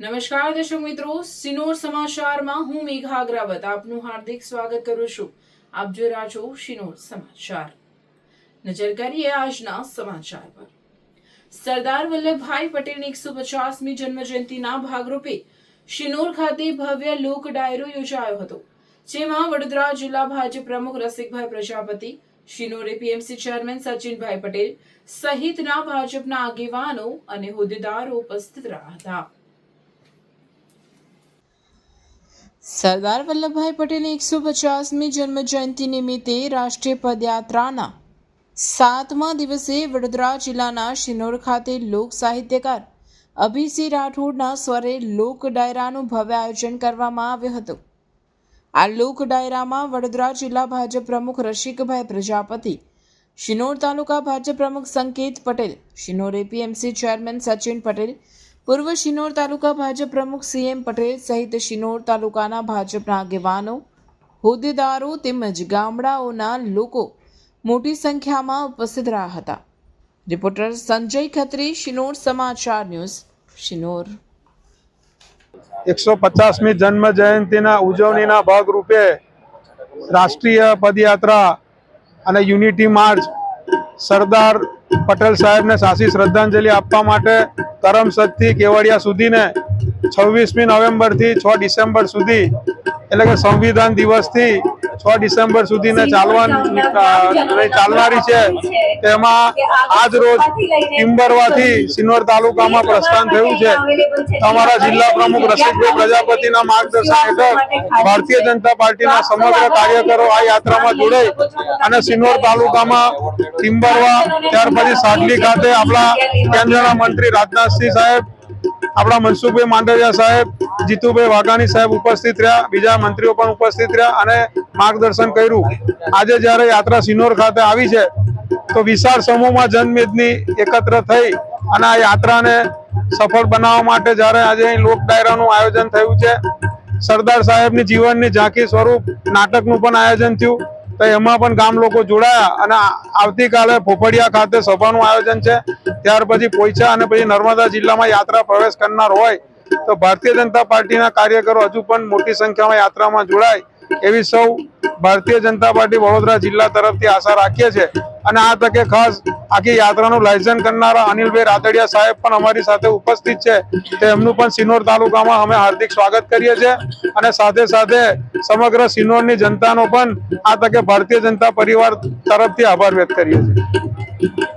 નમસ્કાર દર્શક મિત્રો, સિનોર સમાચારમાં હું મેઘા અગ્રવત આપનું હાર્દિક સ્વાગત કરું છું। આપ જોઈ રહ્યા છો સિનોર સમાચાર। નજર કરીએ આજના સમાચાર પર। સરદાર વલ્લભભાઈ પટેલની 150મી જન્મજયંતિના ભાગરૂપે શિનોર ખાતે ભવ્ય લોક ડાયરો યોજાયો હતો, જેમાં વડોદરા જિલ્લા ભાજપ પ્રમુખ રસિકભાઈ પ્રજાપતિ, શિનોર એપીએમસી ચેરમેન સચિનભાઈ પટેલ સહિતના ભાજપના આગેવાનો અને હોદ્દેદારો ઉપસ્થિત રહ્યા હતા। સરદાર વલ્લભભાઈ પટેલની 150મી જન્મજયંતિ નિમિત્તે રાષ્ટ્રીય પદયાત્રાના 7મા દિવસે વડોદરા જિલ્લાના શિનોર ખાતે લોક સાહિત્યકાર અભિસિંહ રાઠોડના સ્વરે લોક ડાયરાનું ભવ્ય આયોજન કરવામાં આવ્યું હતું। આ લોક ડાયરામાં વડોદરા જિલ્લા ભાજપ પ્રમુખ રસિકભાઈ પ્રજાપતિ, શિનોર તાલુકા ભાજપ પ્રમુખ સંકેત પટેલ, શિનોર એપીએમસી ચેરમેન સચિન પટેલ, પૂર્વ શિનોર તાલુકા ભાજપ પ્રમુખ સીએમ પટેલ સહિત શિનોર તાલુકાના ભાજપના આગેવાનો, હોદ્દેદારો તેમજ ગામડાઓના લોકો મોટી સંખ્યામાં ઉપસ્થિત રહ્યા હતા। રિપોર્ટર સંજય ખત્રી, શિનોર સમાચાર ન્યૂઝ, શિનોર। 150મી જન્મ જયંતિના ઉજવણીના ભાગરૂપે રાષ્ટ્રીય પદયાત્રા અને યુનિટી માર્ચ સરદાર પટેલ સાહેબને સાચી શ્રદ્ધાંજલિ આપવા માટે કરમસદથી કેવડિયા સુધીને 26મી નવેમ્બરથી 6 ડિસેમ્બર સુધી એટલે કે સંવિધાન દિવસથી 6 ડિસેમ્બર સુધીને ચાલનારી છે। તેમાં આજ રોજ ટિમ્બરવાથી સિનોર તાલુકામાં પ્રસ્થાન થયું છે। અમારા જિલ્લા પ્રમુખ રસિકભાઈ પ્રજાપતિના માર્ગદર્શન હેઠળ ભારતીય જનતા પાર્ટીના સમગ્ર કાર્યકરો આ યાત્રામાં જોડાઈ અને સિનોર તાલુકામાં ટિમ્બરવા, ત્યાર પછી સાગલી ખાતે આપણા કેન્દ્રના મંત્રી રાજનાથસિંહ સાહેબ, આપણા મનસુખભાઈ માંડવિયા સાહેબ, જીતુભાઈ વાઘાણી સાહેબ ઉપસ્થિત રહ્યા, બીજા મંત્રીઓ પણ ઉપસ્થિત રહ્યા અને માર્ગદર્શન કર્યું। આજે જ્યારે યાત્રા સિનોર ખાતે આવી છે તો વિશાળ સમૂહમાં જનમેદની એકત્ર થઈ અને આ યાત્રાને સફળ બનાવવા માટે જ્યારે આજે અહીં લોક ડાયરાનું આયોજન થયું છે, સરદાર સાહેબની જીવનની ઝાંખી સ્વરૂપ નાટકનું પણ આયોજન થયું, તો એમાં પણ ગામ લોકો જોડાયા અને આવતીકાલે ફોફડિયા ખાતે સભાનું આયોજન છે। ત્યાર પછી પોઈચા અને પછી નર્મદા જિલ્લામાં યાત્રા પ્રવેશ કરનાર હોય તો ભારતીય જનતા પાર્ટીના કાર્યકરો હજુ પણ મોટી સંખ્યામાં યાત્રામાં જોડાય એવી સૌ ભારતીય જનતા પાર્ટી વડોદરા જિલ્લા તરફથી આશા રાખીએ છીએ। અને આ તકે ખાસ આખી યાત્રાનું લાયસન્સ કરનારા અનિલભાઈ રાતડિયા સાહેબ પણ અમારી સાથે ઉપસ્થિત છે, તો એમનું પણ સિનોર તાલુકામાં અમે હાર્દિક સ્વાગત કરીએ છીએ અને સાથે સાથે સમગ્ર સિનોરની જનતાનો પણ આ તકે ભારતીય જનતા પરિવાર તરફથી આભાર વ્યક્ત કરીએ છીએ।